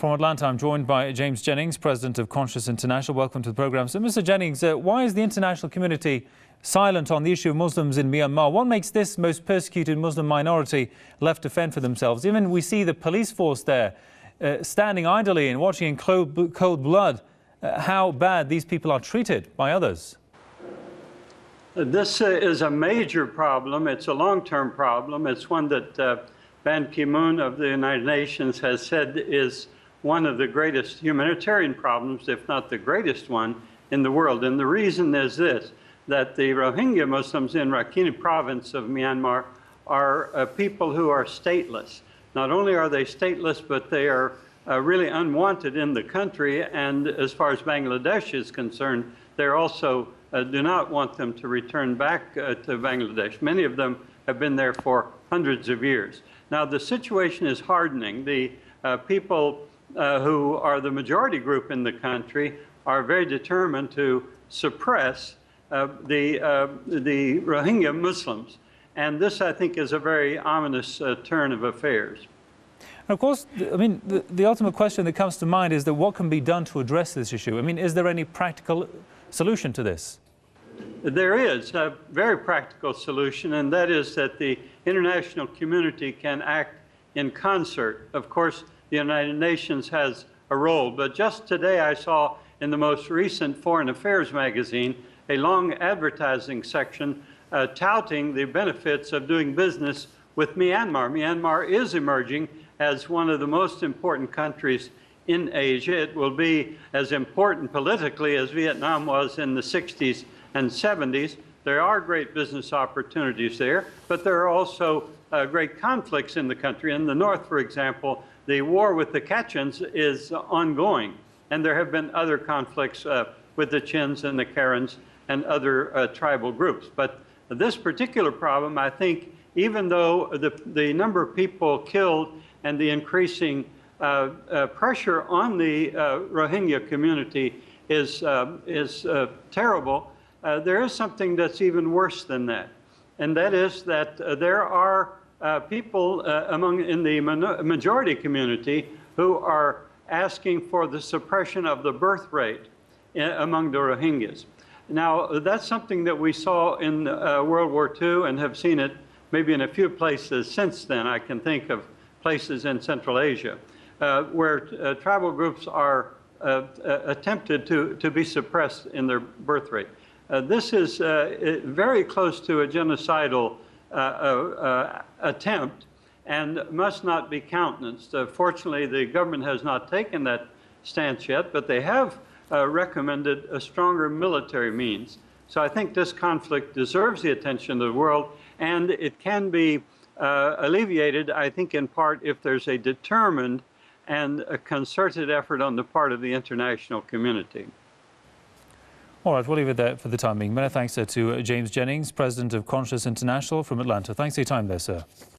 From Atlanta, I'm joined by James Jennings, President of Conscious International. Welcome to the programme. So, Mr. Jennings, why is the international community silent on the issue of Muslims in Myanmar? What makes this most persecuted Muslim minority left to fend for themselves? Even we see the police force there standing idly and watching in cold blood how bad these people are treated by others. This is a major problem. It's a long-term problem. It's one that Ban Ki-moon of the United Nations has said is one of the greatest humanitarian problems, if not the greatest one, in the world. And the reason is this, that the Rohingya Muslims in Rakhine province of Myanmar are people who are stateless. Not only are they stateless, but they are really unwanted in the country. And as far as Bangladesh is concerned, they also do not want them to return back to Bangladesh. Many of them have been there for hundreds of years. Now, the situation is hardening. The people who are the majority group in the country are very determined to suppress the Rohingya Muslims. And this, I think, is a very ominous turn of affairs. And of course, I mean, the ultimate question that comes to mind is that what can be done to address this issue? I mean, is there any practical solution to this? There is a very practical solution, and that is that the international community can act in concert. Of course, the United Nations has a role, but just today I saw in the most recent Foreign Affairs magazine a long advertising section touting the benefits of doing business with Myanmar. Myanmar is emerging as one of the most important countries in Asia. It will be as important politically as Vietnam was in the 60s and 70s. There are great business opportunities there, but there are also great conflicts in the country. In the north, for example, the war with the Kachins is ongoing, and there have been other conflicts with the Chins and the Karens and other tribal groups. But this particular problem, I think, even though the number of people killed and the increasing pressure on the Rohingya community is terrible, there is something that's even worse than that. And that is that there are people in the majority community who are asking for the suppression of the birth rate among the Rohingyas. Now, that's something that we saw in World War II and have seen it maybe in a few places since then. I can think of places in Central Asia where tribal groups are attempted to be suppressed in their birth rate. This is very close to a genocidal attempt and must not be countenanced. Fortunately, the government has not taken that stance yet, but they have recommended a stronger military means. So I think this conflict deserves the attention of the world, and it can be alleviated, I think, in part if there's a determined and a concerted effort on the part of the international community. All right, we'll leave it there for the time being. Many thanks to James Jennings, President of Conscious International from Atlanta. Thanks for your time there, sir.